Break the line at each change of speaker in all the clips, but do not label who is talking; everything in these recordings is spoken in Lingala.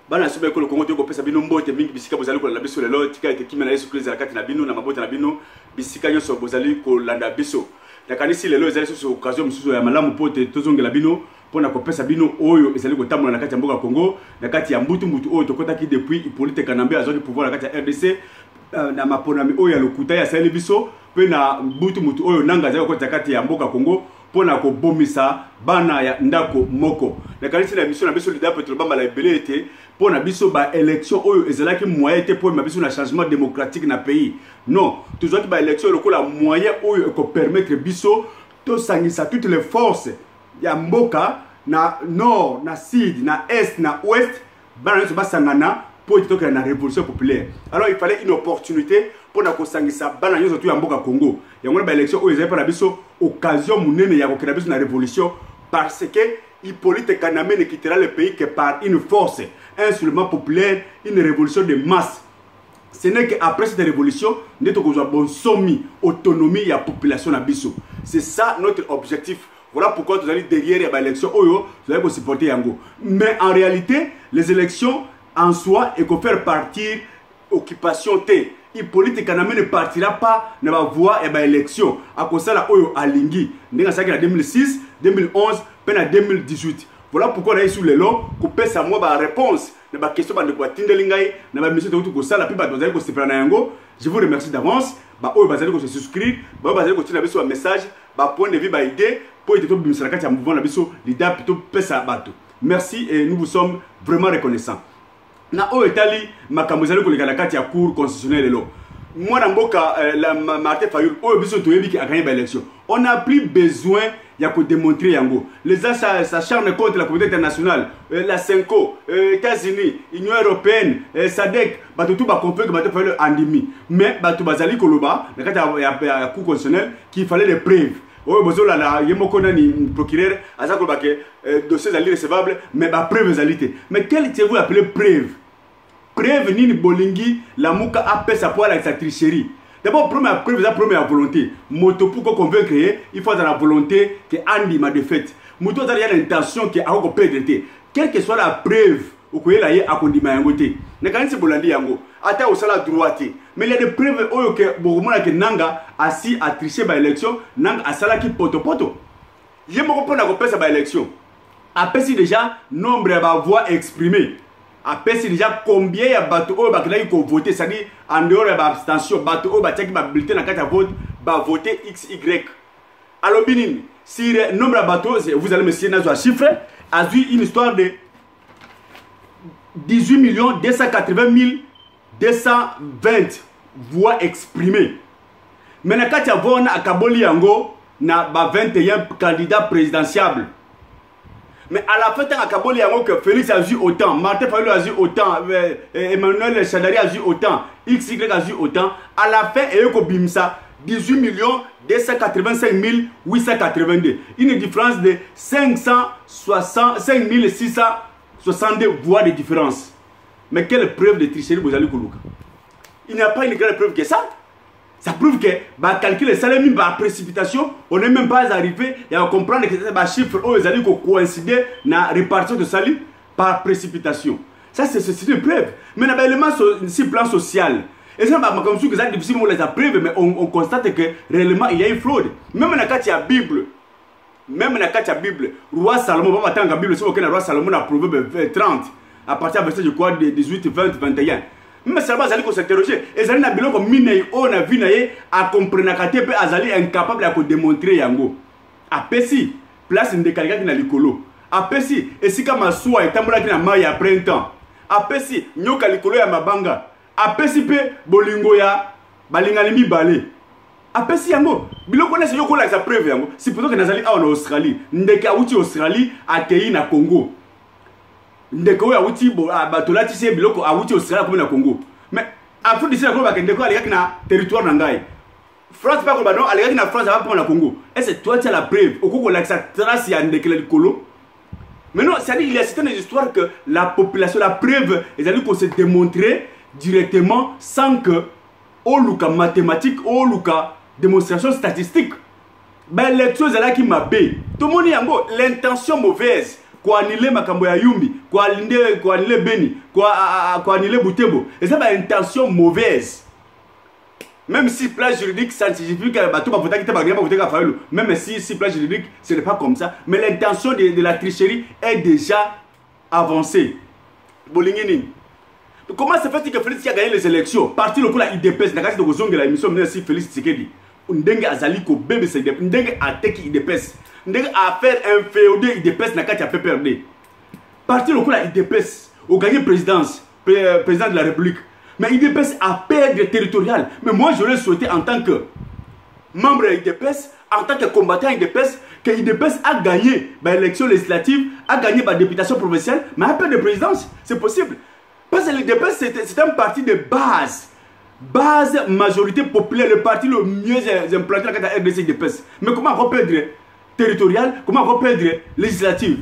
bana sobe ko le Congo to ko pesa bino mbote mingi bisika bozali ko la biso lelo tika ete kimena Yesu Kristo la kati na bino na mabota na bino bisika nyoso bozali ko landa biso na kanisi lelo ezali so occasion mususu ya malamu pote tozongela bino pona ko pesa bino oyo ezali ko tambola na kati ya mboka Congo na kati ya mbutu oyo tokotaki depuis Hippolyte Kanambe azaki pouvoir na kati ya RDC na maponami oyo ya lokuta ya sali biso pe na mbutu oyo nanga azali ko kati ya mboka Congo pona ko bomisa bana ya ndako moko na kanisi na mission na biso leader petrol bamba la ebelete pona biso ba élection oyo ezalaki moyen te pona biso na changement démocratique na pays non toujours ki ba élection lokola moyen oyo ko permettre biso to sangisa toutes les forces ya mboka na nord na sud na est na ouest bana biso basangana pour toka na révolution populaire. Alors il fallait une opportunité pour na kosangisa bana nyoso tu ya mboka Congo. Yango ba élection oyo ezali pa na biso occasion munene ya kokena biso na révolution parce que Hippolyte Kanambe ne quittera le pays que par une force, un soulèvement populaire, une révolution de masse. Ce n'est qu'après cette révolution, nous avons bon sommi, autonomie et la population na biso. C'est ça notre objectif. Voilà pourquoi nous allons derrière l'élection oyo, nous allons supporter Yango. Mais en réalité, les élections en soi et qu'on faire partir occupation T. Hippolyte Kanambe ne partira pas dans la voie et l'élection. À cause de la oyo alingi. Nous avons en 2006, 2011, puis en 2018. Voilà pourquoi on a eu sur le long qu'on peut savoir la réponse à la question de quoi Tindelingaï, dans la mission de tout ça, la plupart de nos se prennent Yango. Je vous remercie d'avance. Oyo bazali ko se souscrire, bazali ko tina biso un message, point de vue, idée pour être tout bimisala kati ya mouvement na biso, leader plutôt pesa bato. Merci et nous vous sommes vraiment reconnaissants. Na oyo etali makambo ezali koleka na kati ya cour constitutionnelle lelo. Moi na mboka Martin Fayulu oyo biso toyebi ki akanye ba élection. On a plus besoin ya ko démontrer yango. Les achats s'acharnent contre la communauté internationale, la CENCO, États-Unis, Union européenne, SADC, bato tout ba comprendre que Martin Fayulu andimi. Mais bato bazali koloba na kati ya cour constitutionnelle qu'il fallait des preuves. Oui, bozola la yemoko nani procureur azako bake dossiers irrecevables mais ba preuve zalité. Mais quelle est vous appelez preuve? Preuve nini bolingi la muka appelle sa pour la tricherie. D'abord première preuve la première volonté. Moto pour convaincre il faut avoir la volonté que Andy m'a défaite. Moto a l'intention que a ko perdre. Quelle que soit la preuve okoyela ye akondima yango te. Na kanisi bolandi yango. Ata osala droite. Mais il y a des preuves oyo que bokomona ke nanga asi a tricher ba élection, nanga asala ki poto. Ye moko pona ko pesa ba élection. Apesi déjà nombre ya ba voix exprimées. Apesi déjà combien ya bato oyo bakilaki ko voter, c'est-à-dire en dehors ya ba abstention, bato oyo batiaki ba bulletin na kati ya vote, ba voter XY. Alors binini, si le nombre de bateaux, vous allez me citer dans un chiffre, a eu une histoire de 18 280 220 voix exprimées. Maintenant, quand il y a à Kaboli Yango, il y a 21 candidats présidentiables. Mais à la fin, à Kaboli Yango, que Félix a eu autant, Martin Fayulu a eu autant, Emmanuel Chadari a eu autant, XY a eu autant. À la fin, il y a Bimsa 18 285 882. Une différence de 5662 voix de différence. Mais quelle preuve de tricherie vous allez coloquer? Il n'y a pas une grande preuve que ça. Ça prouve que bah, calculer ça, même par précipitation, on n'est même pas arrivé à comprendre que ces chiffres ils allaient coïncider dans la répartition de salut par précipitation. Ça, c'est une preuve. Mais dans l'élément sur plan social, et ça, comme si c'est difficile de les preuve, mais on constate que réellement il y a une fraude. Même dans la Bible, roi Salomon, pas attendre la Bible, c'est que roi Salomon a prouvé 30. À partir de verset de quoi de 18, 20, 21. Mais ça va s'interroger. Et ça n'a pas comme mine on a vu à comprendre que tu es incapable de démontrer yango. A pesi place de quelqu'un qui n'a l'écolo. A pesi et si comme soit et tambola qui n'a maille à printemps. A pesi nyoka l'écolo ya mabanga. A pesi pe bolingo ya balingalimi balé. A pesi yango. Biloko na yoko la sa preuve yango. C'est plutôt que nazali en Australie. Ndeka uti Australie accueilli na Congo. Ndeko ya wuti batola tise biloko a wuti Australia comme na Congo. Mais après d'ici la Congo ndeko aleka na territoire na ngai. France pas comme non aleka na France va prendre na Congo. Et c'est toi qui as la preuve. Okoko la sa trace ya ndeko le kolo. Mais non, c'est-à-dire il y a certaines histoires que la population la preuve ils allaient qu'on se démontrer directement sans que au luka mathématique au luka démonstration statistique. Ben l'élection là qui m'a bé. Tout le monde yango l'intention mauvaise. Ko annuler makambo ya Yumbi, quoi annuler Beni, quoi annuler Butembo. Et ça va une intention mauvaise. Même si place juridique, ça signifie que même si place juridique, ce n'est pas comme ça. Mais l'intention de la tricherie est déjà avancée. Bolingini. Comment se fait-il que Félix a gagné les élections? Parti le coup la IDPS, la case de Gozong de la émission, merci Félix Tshisekedi. Ndenge Azaliko, bébé c'est Ndenge a teki IDPS. Ndenge a fait un féodé IDPS, n'a qu'à fait perdre. Parti le coup la IDPS, au gagné président de la République. Mais IDPS a perdu territorial. Mais moi, j'aurais souhaité en tant que membre de l'IDPS, en tant que combattant IDPS, que l'IDPS a gagné l'élection législative, a gagné la députation provinciale, mais a perdu de présidence. C'est possible. Parce que l'IDPS, c'est un parti de base. Base, majorité populaire, le parti le mieux implanté dans la RDC IDPS. Mais comment on va perdre territorial, comment on va perdre législative?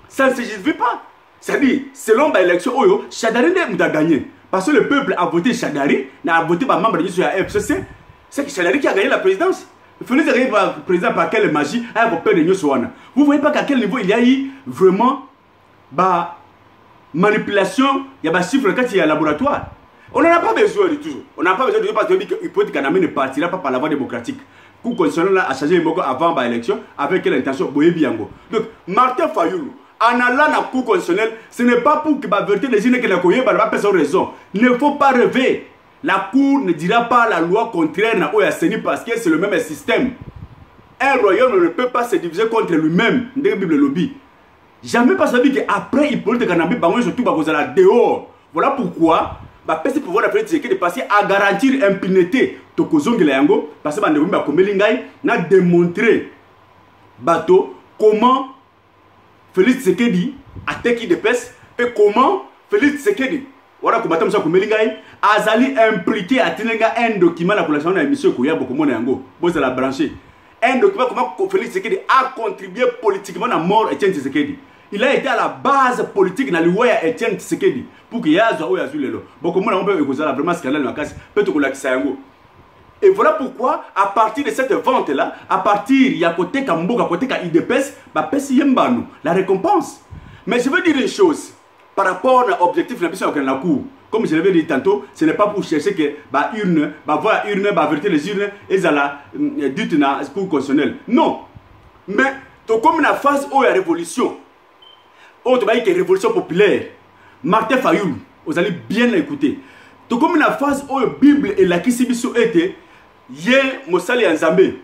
Ça ne se justifie pas. C'est-à-dire, selon l'élection, Chadari a gagné. Parce que le peuple a voté Chadari, a voté par membre de la FCC. C'est Chadari qui a gagné la présidence. Félix a gagné la présidence par quelle magie? Vous ne voyez pas qu'à quel niveau il y a eu vraiment manipulation, il y a des chiffres quand il y a un laboratoire. On n'en a pas besoin du tout. On n'a pas besoin de tout parce que peut-être qu'Anamé ne partira pas par la voie démocratique. Le coup constitutionnel a changé avant l'élection avec quelle intention? Donc, Martin Fayoulou, en allant à la Cour constitutionnelle, ce n'est pas pour que la vérité des gens qui n'ont pas raison. Il ne faut pas rêver. La Cour ne dira pas la loi contraire à l'OACN parce que c'est le même système. Un royaume ne peut pas se diviser contre lui-même. Jamais pas savoir qu'après, il peut être surtout dehors. Voilà pourquoi le pouvoir de passer à garantir l'impunité de Kozongilayango parce que a démontré comment Félix Tshisekedi a teki de pes et comment Félix Tshisekedi voilà combattant ça comme Lingai azali impliqué à tenir un document la population de l'émission Koya Bokomo Yango boss la brancher un document comment Félix Tshisekedi a contribué politiquement à la mort Etienne Tshisekedi. Il a été à la base politique dans l'Ouaya Etienne Tshisekedi pour qu'il y ait un lelo Bokomo on peut causer vraiment scandale dans la casse peut ko la kisango. Et voilà pourquoi, à partir de cette vente-là, à partir il y a côté Kamboka, côté IDPS, la récompense. Mais je veux dire une chose, par rapport à l'objectif de la Cour, comme je l'avais dit tantôt, ce n'est pas pour chercher que urne, voir urne, vérité les urnes, et ça la dite dans la Cour constitutionnelle. Non. Mais, comme la phase où il y a révolution, où il y a révolution populaire, Martin Fayoulou, vous allez bien l'écouter. Comme la phase où la Bible et la Kisibiso étaient, Yé Mosali Nzambe,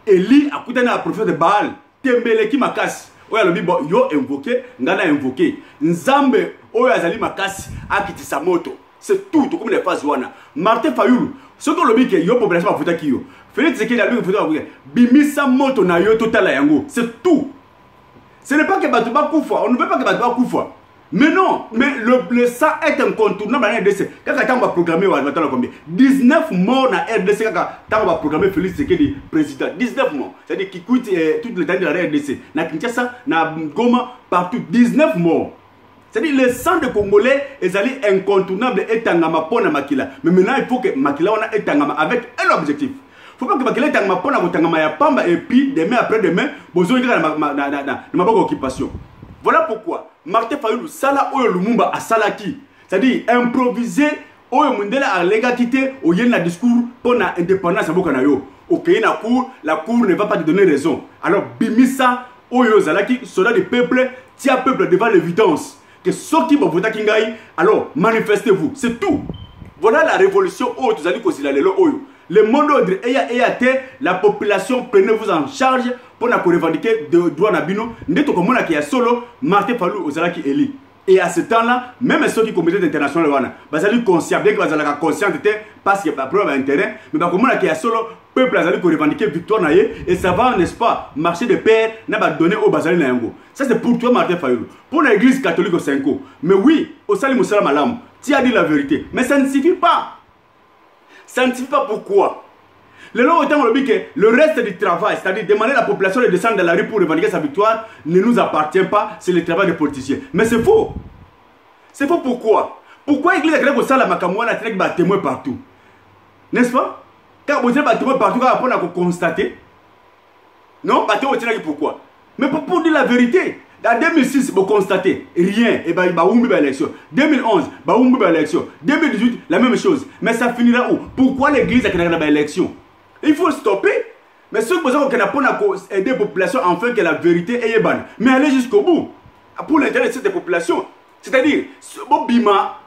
Eli a coûté un prophète de Baal, Tembele qui makas, Oya le Bible, yo invoqué, Ngana invoqué, Nzambe, Oya Zali makas, Akiti Samoto. C'est tout comme les phases wana. Martin Fayoulou, ce qu'on le dit que yo population a foutu qui yo. Félix Tshisekedi a dit que Bimisa moto na yo total yango. C'est tout. Ce n'est pas que Batouba Koufa, on ne veut pas que Batouba Koufa. Mais non, mais le sang est incontournable dans la RDC. Quand on va programmer, 19 morts dans la RDC, quand on va programmer Félix Tshisekedi président. 19 morts. C'est-à-dire qu'il quitte toute l'état de la RDC. Dans Kinshasa, dans Goma, partout. 19 morts. C'est-à-dire le sang de Congolais est incontournable et tangama pour Makila. Mais maintenant, il faut que Makila ait tangama avec un objectif. Il ne faut pas que Makila ait tangama pour Tangama ya Pamba et puis demain après-demain, besoin de ma occupation. Voilà pourquoi Martin Fayoulou, Sala Oyo Lumumba a Salaki. C'est-à-dire improviser Oyo Mundela a lega quitté au yen la discours pour l'indépendance à Bokanayo. Ok, la cour ne va pas te donner raison. Alors, Bimisa Oyo Zalaki, soldat du peuple, tient peuple devant l'évidence. Que ceux qui vont voter Kingaï, alors manifestez-vous. C'est tout. Voilà la révolution Oyo Tuzali Kosila Lelo Oyo. Le monde ordre la population, prenez-vous en charge pour revendiquer de droit Nabino. N'êtes comme on a solo, Martin Fayoulou Ozalaki Eli. Et à ce temps-là, même ceux qui comité international, ils sont conscients, bien qu'ils soient conscients, parce qu'il y a pas de intérêt, mais comme on a solo, le peuple a revendiquer victoire, et ça va, n'est-ce pas, marcher de paix, n'a pas donné au Bazali Nayango. Ça c'est pour toi, Martin Fayoulou. Pour l'église catholique au Senko. Mais oui, au Salim Moussala Malam, tu as dit la vérité. Mais ça ne suffit pas. Ça ne suffit pas pourquoi. Le reste du travail, c'est-à-dire demander à la population de descendre dans la rue pour revendiquer sa victoire, ne nous appartient pas, c'est le travail des politiciens. Mais c'est faux. C'est faux pourquoi? Pourquoi l'église a créé pour ça la Makamouana a des témoins partout? N'est-ce pas? Quand vous avez des témoins partout, on a constaté. Non, pourquoi? Mais pour dire la vérité, En 2006, vous constatez rien, et bien, il y a une élection. 2011, il y a une élection. 2018, la même chose. Mais ça finira où? Pourquoi l'église a créé une élection? Il faut stopper. Mais ce que vous avez aider la population afin que la vérité est bonne. Mais aller jusqu'au bout. Pour l'intérêt de cette population. C'est-à-dire, ce bima,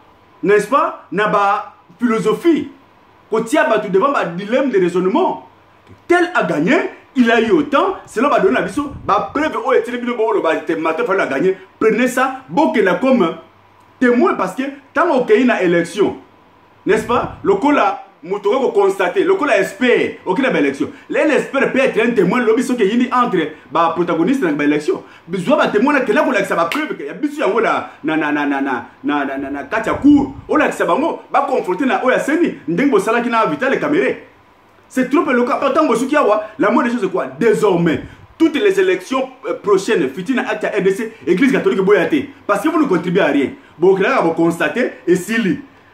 n'est-ce pas, n'a pas philosophie. Quand il y a devant un dilemme de raisonnement. Tel a gagné. Il a eu autant, cela va donner la vision. Preuve, oh, et il a gagné. Prenez ça, bon, comme témoin, parce que tant qu'il y a une élection, n'est-ce pas? Le coup là, vous constater, le coup là espère, aucune élection. L'espère peut être un témoin, l'objet qui est entre les protagonistes dans l'élection. Besoin d'un témoin qui là, ça va preuve qu'il y a besoin de Katia Cour, on a que ça va confronter la OSN, n'dengo sala qui n'a invité les caméras. C'est trop le cas. Pourtant, la moindre chose c'est quoi? Désormais, toutes les élections prochaines, futures acte RDC, Église catholique Boyate. Parce que vous ne contribuez à rien. Bon, là, vous constatez, et si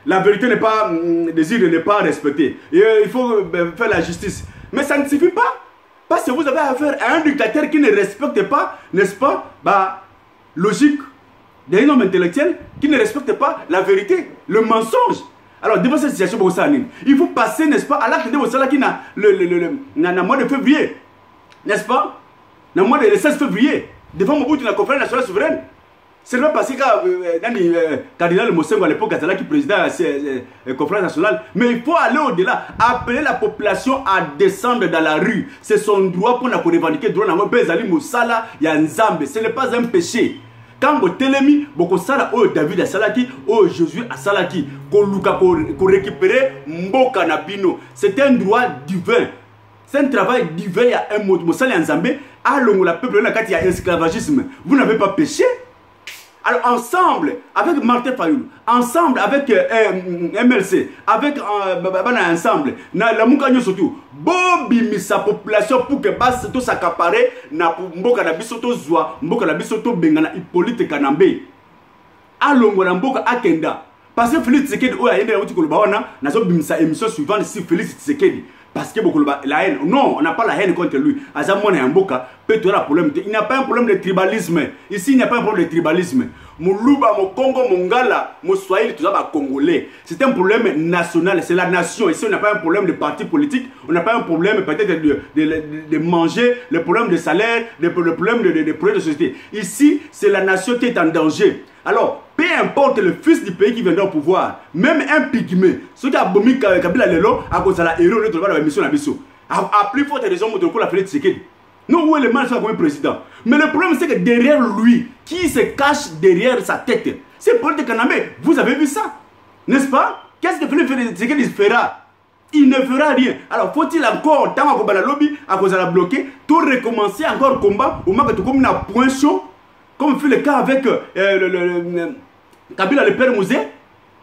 la vérité n'est pas, désir n'est pas respectée, et il faut faire la justice. Mais ça ne suffit pas. Parce que vous avez affaire à un dictateur qui ne respecte pas, n'est-ce pas, logique des normes intellectuelles, qui ne respecte pas la vérité, le mensonge. Alors, devant cette situation, il faut passer, n'est-ce pas, à l'acte de Bossala qui n'a le mois de février, n'est-ce pas, le mois de 16 février, devant Mobutu, la conférence nationale souveraine. C'est pas parce que cardinal Mosengo à l'époque qui présidait la conférence nationale, mais il faut aller au-delà, appeler la population à descendre dans la rue. C'est son droit pour la revendiquer droit dans Bezali Moussala, il y a un Nzambe, ce n'est pas un péché. Quand vous télémi, vous sala oh David a salaki, oh Jésus a salaki, qu'on récupérer Mboka Nabino. C'est un droit divin. C'est un travail divin, il y a un mot. Moussala Nzambe, allons la peuple là, il y a esclavagisme. Vous n'avez pas péché? Alors ensemble, avec Martin Fayoulou, ensemble avec MLC, avec ensemble, la Moukanyo surtout, Bobi sa population pour que basse tout s'accaparer, na Mboka na bisoto Zwa, Mboka na bisoto Bengana, Hippolyte Kanambe. Alongo na Mboka Akenda. Parce que Félix Tshisekedi, oh, il y a une émission suivante si Félix Tshisekedi. Parce que beaucoup la haine. Non, on n'a pas la haine contre lui. Azamone Mboka peut avoir un problème. Il n'y a pas un problème de tribalisme. Ici, il n'y a pas un problème de tribalisme. Moulouba, mon Congo, mon Gala, mon Swahili, tout ça va congolais. C'est un problème national. C'est la nation. Ici, on n'a pas un problème de parti politique. On n'a pas un problème peut-être de manger, le problème de salaire, le problème de projets de société. Ici, c'est la nation qui est en danger. Alors, peu importe le fils du pays qui viendra au pouvoir, même un pygmée, ce qui a bombé Kabila Lelo, à cause de la héros de la mission à Bissau, a plus forte raison de la Félix Tshisekedi. Nous, où est le mal comme président? Mais le problème, c'est que derrière lui, qui se cache derrière sa tête, c'est Paul de Kanambe. Vous avez vu ça? N'est-ce pas? Qu'est-ce que Félix Tshisekedi fera? Il ne fera rien. Alors, faut-il encore, tant qu'on va la lobby, à cause de la bloquer, tout recommencer encore le combat, au moment que tout comme un point chaud? Comme fait le cas avec Kabila le père Mouzé?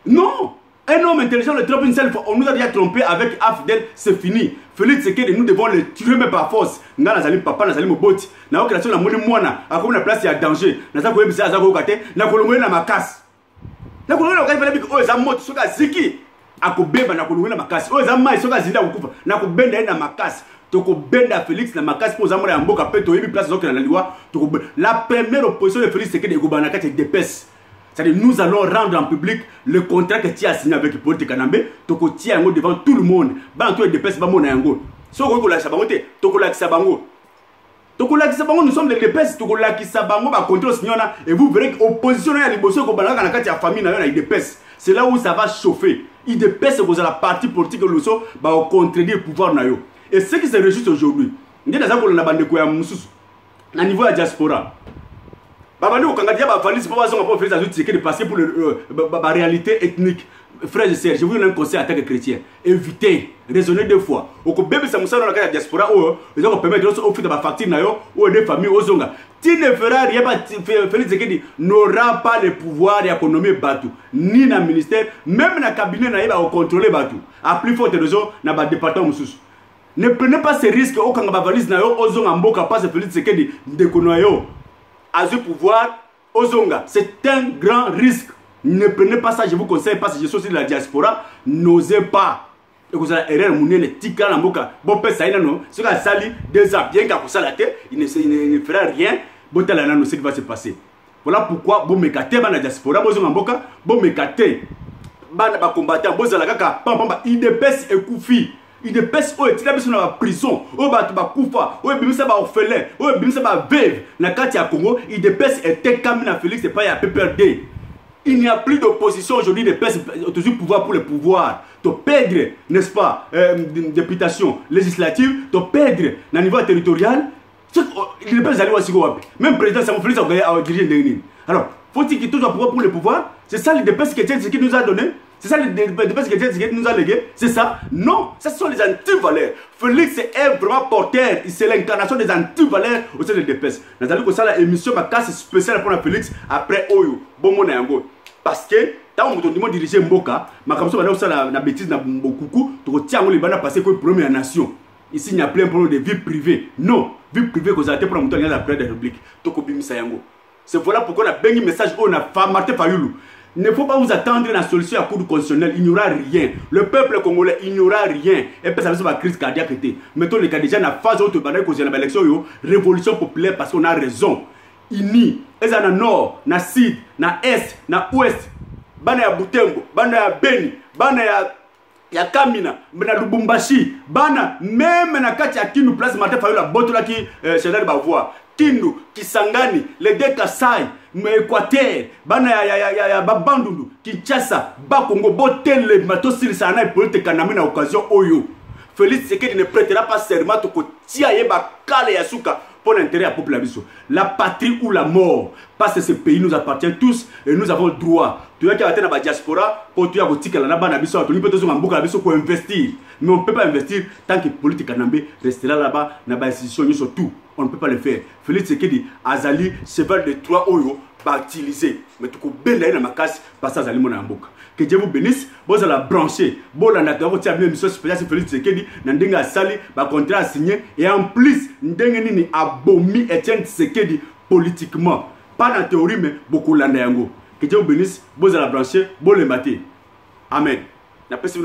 Non! Un homme intelligent le trompe une seule fois. On nous a déjà trompé avec Afdel, c'est fini. Félix Tshisekedi, nous devons le tuer mais par force. Nga nazali papa, nazali moboti. Na okration na moni mwana, akomi na place il y a danger. Nazali koyebisa azali kokate, na kolongwe na makasi. Na kolongwe na makasi fele biko oyo za moto soka ziki. Akobeba na kolongwe na makasi. Oyo za mai soka zinda kukufa. Na kobenda na makasi. Toko benda Félix na makasi pour zamora mboka pe to yebi place zoke na liwa. La première opposition de Félix Tshisekedi ekobana kati dépêche. C'est-à-dire nous allons rendre en public le contrat que tu as signé avec Hippolyte Kanambe. Toko tia yango devant tout le monde. Ba to dépêche ba mona yango. So ko la sabango te, toko la kisabango. Toko la kisabango nous sommes des dépêches, toko la kisabango ba contrôle signona et vous verrez que opposition ya liboso ko balaka na kati ya famille na yo na dépêche. C'est là où ça va chauffer. Il dépêche que la partie politique de l'osso va contredire le pouvoir na yo. Et ce qui se réjouit aujourd'hui, nous avons la bande de Moussous, à niveau de la diaspora. Babani au Canada, valise pour faire des outils de passer pour la réalité ethnique. Frères et sœurs, je vous donne un conseil en tant que chrétien. Évitez, raisonnez deux fois. Au bébé, ça me semble dans la diaspora, ils ont permis de offrir des factures ou des familles aux zonga. Tu ne feras rien, Félix Tshisekedi n'aura pas le pouvoir d'économiser Batou, ni dans le ministère, même dans le cabinet, il va contrôler Batou. À plus forte raison, dans le département Moussous. Ne prenez pas ces risques au Kanga valise na yo ozonga mboka pas Félix Tshisekedi de konoyo à ce pouvoir ozonga, c'est un grand risque. Ne prenez pas ça, je vous conseille parce que je suis aussi de la diaspora, n'osez pas. Et vous avez erreur mounene tika na mboka bon pe ça non ce qu'a sali 2 ans bien qu'à ça la tête il ne fera rien botala nano ce qui va se passer. Voilà pourquoi bon mekate bana diaspora bozo mboka bon mekate bana ba combattant bozala kaka pamba IDPS ekufi IDPS o etina biso na prison o ba kufa o bimisa ba orphelin o bimisa ba veuve na kati ya Congo IDPS était comme na Félix c'est pas ya PPRD. Il n'y a plus d'opposition aujourd'hui, des toujours pouvoir pour le pouvoir. Tu perdre, n'est-ce pas, députation législative, tu perdre au niveau territorial. Il ne peut pas aller au même président, ça m'a fait à diriger des. Alors, faut-il qu'il toujours pouvoir pour le pouvoir? C'est ça les dépenses qui nous a donné? C'est ça les dépenses qui nous a légué? C'est ça? Non, ce sont les antivaleurs. Félix est vraiment porteur, c'est l'incarnation des antivaleurs au sein des dépenses. Nous allons faire ça l'émission, ma casse spéciale pour Félix après Oyo. Bon, mon yango. Parce que, tant que nous dirigeons Mboka, ma comme ça, on a la bêtise dans Mbokoukou, tu retiens les bandes passer comme première nation. Ici, il y a plein de problèmes de vie privée. Non, vie privée que vous avez pour monter la Présidence de la République. C'est voilà pourquoi on a bien un message, on a fait Martin Fayoulou. Il ne faut pas vous attendre à la solution à cour constitutionnelle, il n'y aura rien. Le peuple congolais, il n'y aura rien. Et puis ça va être crise cardiaque. Mettons les cas déjà dans la phase où tu vas dans l'élection, révolution populaire parce qu'on a raison. Ini, eza na nord, na sud, na est, na ouest, bana ya Butembo, bana ya Beni, bana ya Kamina, bana Lubumbashi, bana même na kati ya Kindu place Martin Fayoulou botola ki Chédari Bavois, Kindu, Kisangani, les deux Kasai, Équateur, bana ya Babandundu, Kinshasa, Bakongo, Botele, Matosiri Sana et Polite Kanami na occasion Oyo. Félix Tshisekedi ne prêtera pas serment au tia yeba kale yasuka pour l'intérêt à la population. La patrie ou la mort. Parce que ce pays nous appartient tous et nous avons le droit. Tu vois qu'il y a la diaspora pour tu as investir. Mais on ne peut pas investir tant que la politique restera là-bas, dans les institutions surtout. On ne peut pas le faire. Félix Tshisekedi, Azali, cheval de 3 euros, va utiliser. Mais tu peux bien aller dans ma casse, parce que Azali mon amboka. Que Dieu vous bénisse, vous allez brancher. Bon, la nature, vous avez une mission spéciale, c'est Félix Tshisekedi, Ndenga Sali, va contrat à signer. Et en plus, Ndenga Nini a bomi Etienne Tshisekedi politiquement. Pas dans la théorie, mais beaucoup l'andayango. Que Dieu vous bénisse, vous allez brancher, vous les mater. Amen. Merci.